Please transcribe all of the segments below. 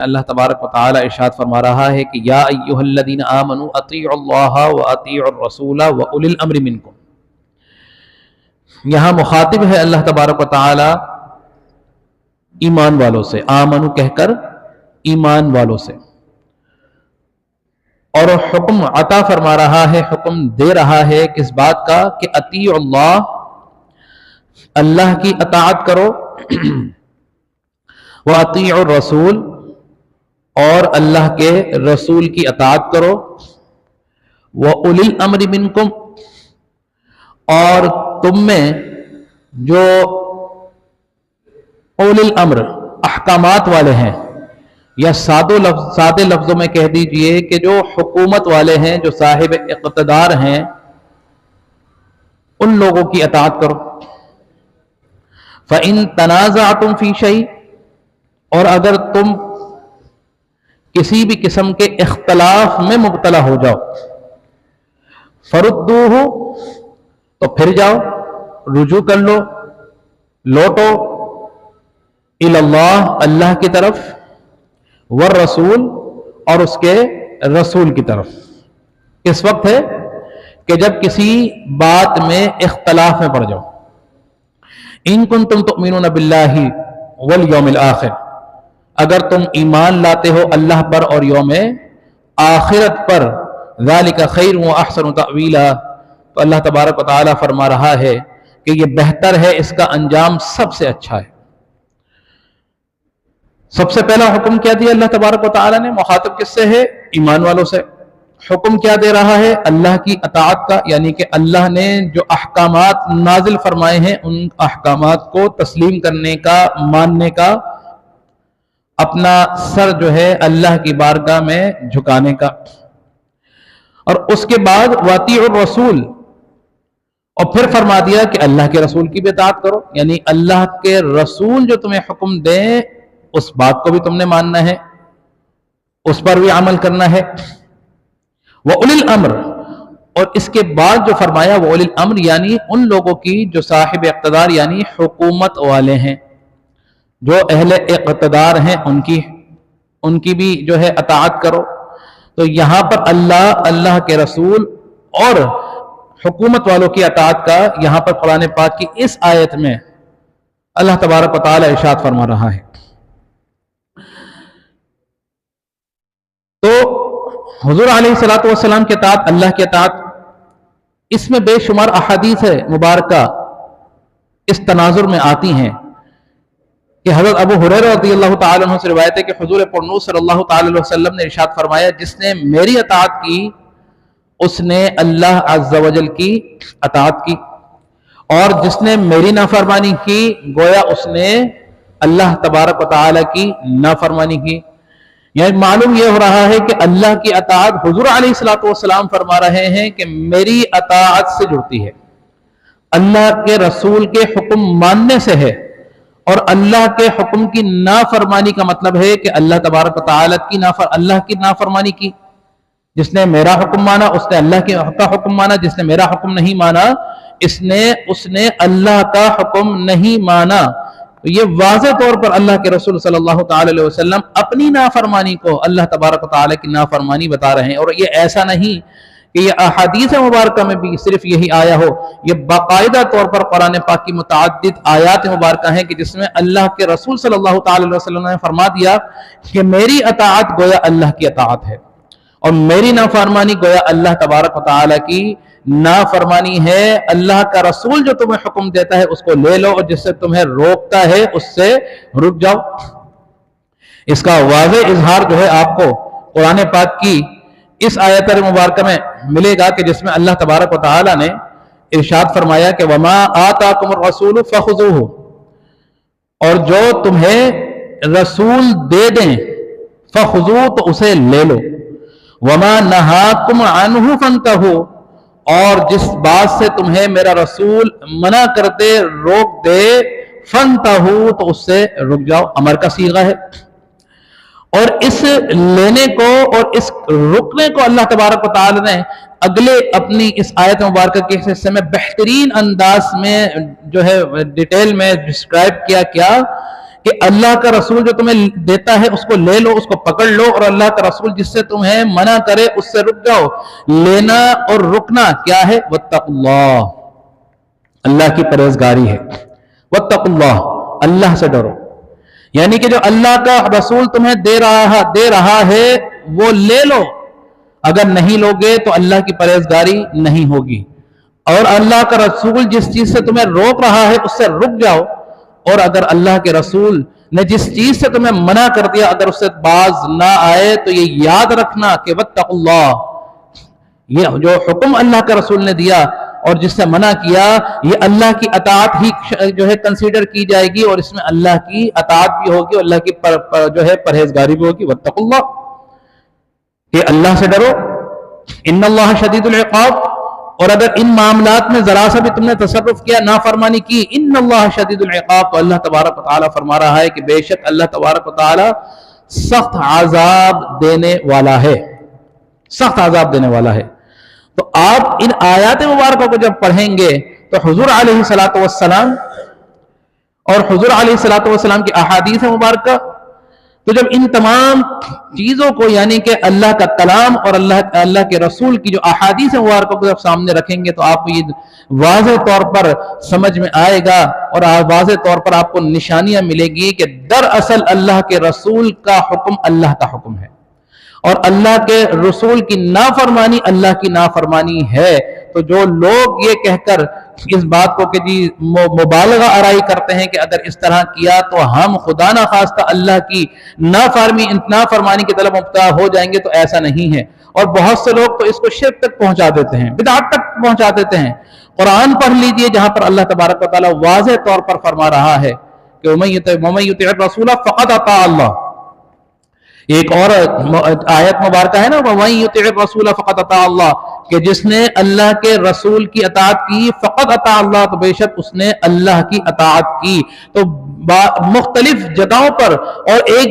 اللہ تبارک و تعالی ارشاد فرما رہا ہے کہ یا ایھا الذین آمنوا اطیعوا اللہ واطیعوا الرسول واولی الامر منکم. یہاں مخاطب ہے اللہ تبارک و تعالی ایمان والوں سے، آمنو کہہ کر ایمان والوں سے، اور حکم عطا فرما رہا ہے، حکم دے رہا ہے کس بات کا کہ اطیعوا اللہ، اللہ کی اطاعت کرو، واطیعوا الرسول، اور اللہ کے رسول کی اطاعت کرو، وَأُولِي الْأَمْرِ مِنْكُمْ، اور تم میں جو اولی الامر احکامات والے ہیں، یا سادے لفظوں میں کہہ دیجئے کہ جو حکومت والے ہیں، جو صاحب اقتدار ہیں، ان لوگوں کی اطاعت کرو. فَإِن تَنَازَعْتُمْ فِي شَيْءٍ، اور اگر تم کسی بھی قسم کے اختلاف میں مبتلا ہو جاؤ، فَرُدُّوهُ، تو پھر جاؤ، رجوع کر لو، لوٹو، الی اللہ، اللہ کی طرف، والرسول، اور اس کے رسول کی طرف. اس وقت ہے کہ جب کسی بات میں اختلاف میں پڑ جاؤ. ان کنتم تؤمنون باللہ والیوم الآخر، اگر تم ایمان لاتے ہو اللہ پر اور یوم آخرت پر، ذالک خیر و احسن تأویلا، تو اللہ تبارک و تعالی فرما رہا ہے کہ یہ بہتر ہے، اس کا انجام سب سے اچھا ہے. سب سے پہلا حکم کیا دیا اللہ تبارک و تعالی نے؟ مخاطب کس سے ہے؟ ایمان والوں سے. حکم کیا دے رہا ہے؟ اللہ کی اطاعت کا، یعنی کہ اللہ نے جو احکامات نازل فرمائے ہیں ان احکامات کو تسلیم کرنے کا، ماننے کا، اپنا سر جو ہے اللہ کی بارگاہ میں جھکانے کا. اور اس کے بعد واطیعوا الرسول، اور پھر فرما دیا کہ اللہ کے رسول کی بھی اطاعت کرو، یعنی اللہ کے رسول جو تمہیں حکم دیں اس بات کو بھی تم نے ماننا ہے، اس پر بھی عمل کرنا ہے. وَأُولِي الْأَمْرِ، اور اس کے بعد جو فرمایا وَأُولِي الْأَمْرِ، یعنی ان لوگوں کی جو صاحب اقتدار یعنی حکومت والے ہیں، جو اہل اقتدار ہیں، ان کی بھی جو ہے اطاعت کرو. تو یہاں پر اللہ کے رسول اور حکومت والوں کی اطاعت کا یہاں پر قرآن پاک کی اس آیت میں اللہ تبارک و تعالی ارشاد فرما رہا ہے. تو حضور علیہ الصلوۃ والسلام کی اطاعت، اللہ کی اطاعت، اس میں بے شمار احادیث مبارکہ اس تناظر میں آتی ہیں کہ حضرت ابو ہریرہ رضی اللہ تعالیٰ عنہ سے روایت ہے کہ حضور پرنور صلی اللہ تعالی علیہ وسلم نے ارشاد فرمایا، جس نے میری اطاعت کی اس نے اللہ عز و جل کی اطاعت کی، اور جس نے میری نافرمانی کی گویا اس نے اللہ تبارک و تعالی کی نافرمانی کی. یعنی معلوم یہ ہو رہا ہے کہ اللہ کی اطاعت، حضور علیہ الصلوۃ والسلام فرما رہے ہیں کہ میری اطاعت سے جڑتی ہے، اللہ کے رسول کے حکم ماننے سے ہے، اور اللہ کے حکم کی نافرمانی کا مطلب ہے کہ اللہ تبارک و تعالی کی نافرمانی کی. جس نے میرا حکم مانا اس نے اللہ کا حکم مانا، جس نے میرا حکم نہیں مانا اس نے اللہ کا حکم نہیں مانا. یہ واضح طور پر اللہ کے رسول صلی اللہ تعالی علیہ وسلم اپنی نافرمانی کو اللہ تبارک و تعالی کی نافرمانی بتا رہے ہیں. اور یہ ایسا نہیں کہ یہ احادیث مبارکہ میں بھی صرف یہی آیا ہو، یہ باقاعدہ طور پر قرآن پاک کی متعدد آیات مبارکہ ہیں کہ جس میں اللہ کے رسول صلی اللہ تعالی علیہ وسلم نے فرما دیا کہ میری اطاعت گویا اللہ کی اطاعت ہے، اور میری نافرمانی گویا اللہ تبارک و تعالی کی نافرمانی ہے. اللہ کا رسول جو تمہیں حکم دیتا ہے اس کو لے لو، اور جس سے تمہیں روکتا ہے اس سے رک جاؤ. اس کا واضح اظہار جو ہے آپ کو قرآن پاک کی اس آیت مبارکہ میں ملے گا کہ جس میں اللہ تبارک و تعالی نے ارشاد فرمایا کہ وما آتاکم الرسول فخذوہ، اور جو تمہیں رسول دے دیں فخذوہ، تو اسے لے لو. وما نہاکم عنہ فانتہوا، اور جس بات سے تمہیں میرا رسول منع کر دے، روک دے، فانتہوا، تو اس سے رک جاؤ. امر کا صیغہ ہے. اور اس لینے کو اور اس رکنے کو اللہ تبارک و تعالی نے اگلے اپنی اس آیت مبارکہ کے حصے میں بہترین انداز میں جو ہے ڈیٹیل میں ڈسکرائب کیا کہ اللہ کا رسول جو تمہیں دیتا ہے اس کو لے لو، اس کو پکڑ لو، اور اللہ کا رسول جس سے تمہیں منع کرے اس سے رک جاؤ۔ لینا اور رکنا کیا ہے؟ واتقوا اللہ، اللہ کی پرہیزگاری ہے۔ واتقوا اللہ، اللہ سے ڈرو، یعنی کہ جو اللہ کا رسول تمہیں دے رہا ہے وہ لے لو، اگر نہیں لوگے تو اللہ کی پرہیزگاری نہیں ہوگی، اور اللہ کا رسول جس چیز سے تمہیں روک رہا ہے اس سے رک جاؤ، اور اگر اللہ کے رسول نے جس چیز سے تمہیں منع کر دیا اگر اس سے باز نہ آئے تو یہ یاد رکھنا کہ واتقوا اللہ، یہ جو حکم اللہ کا رسول نے دیا اور جس سے منع کیا یہ اللہ کی اطاعت ہی جو ہے کنسیڈر کی جائے گی، اور اس میں اللہ کی اطاعت بھی ہوگی اور اللہ کی جو ہے پرہیزگاری بھی ہوگی۔ واتقوا اللہ، کہ اللہ سے ڈرو، ان اللہ شدید العقاب، اور اگر ان معاملات میں ذرا سا بھی تم نے تصرف کیا، نافرمانی کی، ان اللہ شدید العقاب، تو اللہ تبارک و تعالیٰ فرما رہا ہے کہ بے شک اللہ تبارک و تعالیٰ سخت عذاب دینے والا ہے، سخت عذاب دینے والا ہے۔ تو آپ ان آیات مبارکہ کو جب پڑھیں گے تو حضور علیہ الصلوۃ والسلام اور حضور علیہ الصلوۃ والسلام کی احادیث مبارکہ، تو جب ان تمام چیزوں کو یعنی کہ اللہ کا کلام اور اللہ کے رسول کی جو احادیث مبارکہ کو جب سامنے رکھیں گے تو آپ کو یہ واضح طور پر سمجھ میں آئے گا اور واضح طور پر آپ کو نشانیاں ملے گی کہ دراصل اللہ کے رسول کا حکم اللہ کا حکم ہے، اور اللہ کے رسول کی نافرمانی اللہ کی نافرمانی ہے۔ تو جو لوگ یہ کہہ کر اس بات کو کہ جی مبالغہ آرائی کرتے ہیں کہ اگر اس طرح کیا تو ہم خدا نخواستہ اللہ کی نافرمانی کی طرف مبتلا ہو جائیں گے، تو ایسا نہیں ہے۔ اور بہت سے لوگ تو اس کو شرک تک پہنچا دیتے ہیں، بدعت تک پہنچا دیتے ہیں۔ قرآن پڑھ لیجئے جہاں پر اللہ تبارک و تعالیٰ واضح طور پر فرما رہا ہے کہ وَمَن يُطِعِ الرَّسُولَ فَقَدْ أَطَاعَ اللَّهَ۔ ایک اور آیت مبارکہ ہے نا وَمَن يُطِعِ الرَّسُولَ فَقَدْ أَطَاعَ اللَّهَ، کہ جس نے اللہ کے رسول کی اطاعت کی فقط اطاع اللہ، تو بے شک اس نے اللہ کی اطاعت کی۔ تو مختلف جگہوں پر اور ایک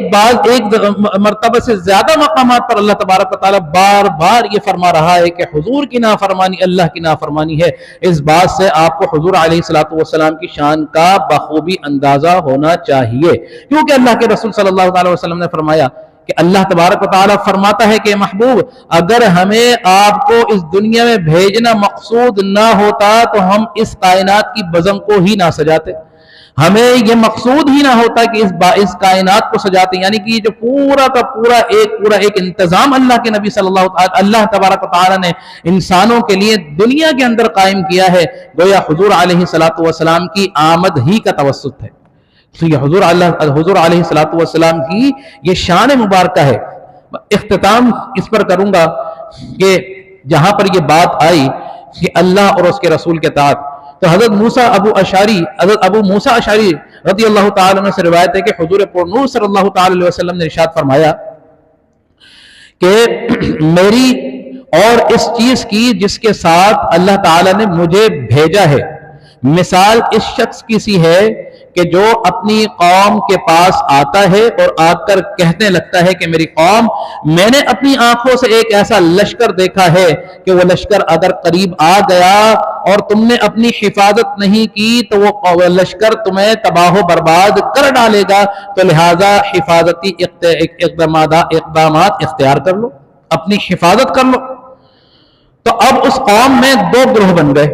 مرتبہ سے زیادہ مقامات پر اللہ تبارک و تعالیٰ بار بار یہ فرما رہا ہے کہ حضور کی نافرمانی اللہ کی نافرمانی ہے۔ اس بات سے آپ کو حضور علیہ الصلوۃ والسلام کی شان کا بخوبی اندازہ ہونا چاہیے، کیونکہ اللہ کے رسول صلی اللہ علیہ وسلم نے فرمایا کہ اللہ تبارک و تعالیٰ فرماتا ہے کہ محبوب اگر ہمیں آپ کو اس دنیا میں بھیجنا مقصود نہ ہوتا تو ہم اس کائنات کی بزم کو ہی نہ سجاتے، ہمیں یہ مقصود ہی نہ ہوتا کہ اس کائنات کو سجاتے، یعنی کہ یہ جو پورا کا پورا ایک انتظام اللہ کے نبی اللہ تبارک و تعالیٰ نے انسانوں کے لیے دنیا کے اندر قائم کیا ہے، گویا حضور علیہ الصلوۃ والسلام کی آمد ہی کا توسط ہے۔ تو یہ حضور علیہ الصلوۃ والسلام کی یہ شان مبارکہ ہے۔ اختتام اس پر کروں گا کہ جہاں پر یہ بات آئی کہ اللہ اور اس کے رسول کے اطاعت، تو حضرت ابو موسیٰ اشعری رضی اللہ تعالیٰ عنہ سے روایت ہے کہ حضور پرنور صلی اللہ تعالیٰ علیہ وسلم نے ارشاد فرمایا کہ میری اور اس چیز کی جس کے ساتھ اللہ تعالیٰ نے مجھے بھیجا ہے، مثال اس شخص کی سی ہے کہ جو اپنی قوم کے پاس آتا ہے اور آ کر کہنے لگتا ہے کہ میری قوم، میں نے اپنی آنکھوں سے ایک ایسا لشکر دیکھا ہے کہ وہ لشکر اگر قریب آ گیا اور تم نے اپنی حفاظت نہیں کی تو وہ لشکر تمہیں تباہ و برباد کر ڈالے گا، تو لہٰذا حفاظتی اقدامات اختیار کر لو، اپنی حفاظت کر لو۔ تو اب اس قوم میں دو گروہ بن گئے،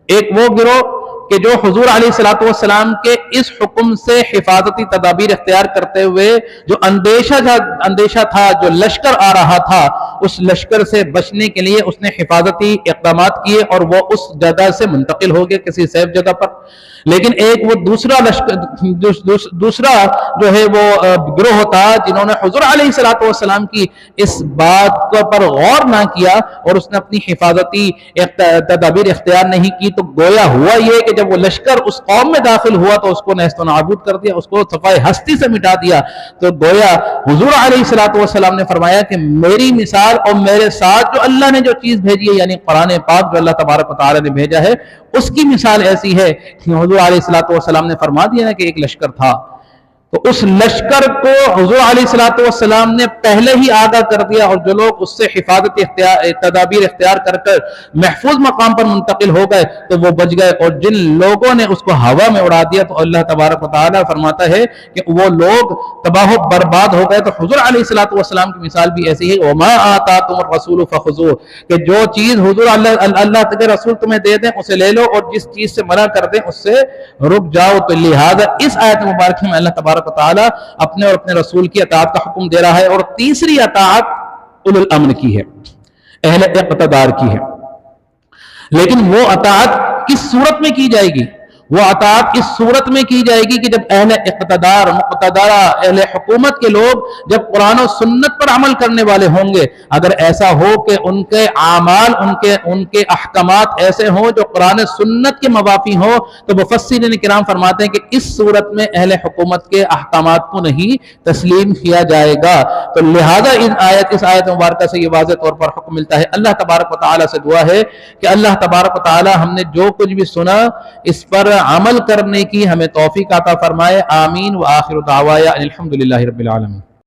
ایک وہ گروہ کہ جو حضور علیہ الصلوۃ والسلام کے اس حکم سے حفاظتی تدابیر اختیار کرتے ہوئے جو اندیشہ تھا، جو لشکر آ رہا تھا، اس لشکر سے بچنے کے لیے اس نے حفاظتی اقدامات کیے اور وہ اس جگہ سے منتقل ہو گئے کسی سیف جگہ پر۔ لیکن ایک وہ دوسرا جو ہے وہ گروہ تھا جنہوں نے حضور علیہ الصلوۃ والسلام کی اس بات پر غور نہ کیا اور اس نے اپنی حفاظتی تدابیر اختیار نہیں کی، تو گویا ہوا یہ کہ جب وہ لشکر اس قوم میں داخل ہوا تو اس کو نیست و نابود کر دیا، اس کو صفائے ہستی سے مٹا دیا۔ تو گویا حضور علیہ الصلوۃ والسلام نے فرمایا کہ میری مثال اور میرے ساتھ جو اللہ نے جو چیز بھیجی ہے، یعنی قرآن پاک جو اللہ تبارک و تعالی نے بھیجا ہے، اس کی مثال ایسی ہے کہ حضور علیہ الصلوۃ والسلام نے فرما دیا کہ ایک لشکر تھا، تو اس لشکر کو حضور علیہ الصلوۃ والسلام نے پہلے ہی آگاہ کر دیا، اور جو لوگ اس سے حفاظت تدابیر اختیار کر کر محفوظ مقام پر منتقل ہو گئے تو وہ بچ گئے، اور جن لوگوں نے اس کو ہوا میں اڑا دیا تو اللہ تبارک و تعالیٰ فرماتا ہے کہ وہ لوگ تباہ و برباد ہو گئے۔ تو حضور علیہ الصلوۃ والسلام کی مثال بھی ایسی ہے، وَمَا آتَاكُمُ الرَّسُولُ فَخُذُوهُ، کہ جو چیز حضور اللہ کے رسول تمہیں دے دیں اسے لے لو، اور جس چیز سے منع کر دیں اس سے رک جاؤ۔ تو لہذا اس آیت مبارکہ میں اللہ تبارک و تعالیٰ اپنے اور اپنے رسول کی اطاعت کا حکم دے رہا ہے، اور تیسری اطاعت اولو الامر کی ہے، اہل اقتدار کی ہے۔ لیکن وہ اطاعت کس صورت میں کی جائے گی؟ وہ اطاعت اس صورت میں کی جائے گی کہ جب اہل اقتدار، مقتدرہ، اہل حکومت کے لوگ جب قرآن و سنت پر عمل کرنے والے ہوں گے، اگر ایسا ہو کہ ان کے اعمال، ان کے احکامات ایسے ہوں جو قرآن سنت کے موافی ہوں، تو مفسرین کرام فرماتے ہیں کہ اس صورت میں اہل حکومت کے احکامات کو نہیں تسلیم کیا جائے گا۔ تو لہذا اس آیت مبارکہ سے یہ واضح طور پر حکم ملتا ہے۔ اللہ تبارک و تعالیٰ سے دعا ہے کہ اللہ تبارک و تعالیٰ ہم نے جو کچھ بھی سنا اس پر عمل کرنے کی ہمیں توفیق عطا فرمائے، آمین۔ وآخر دعوایا الحمدللہ رب العالمین۔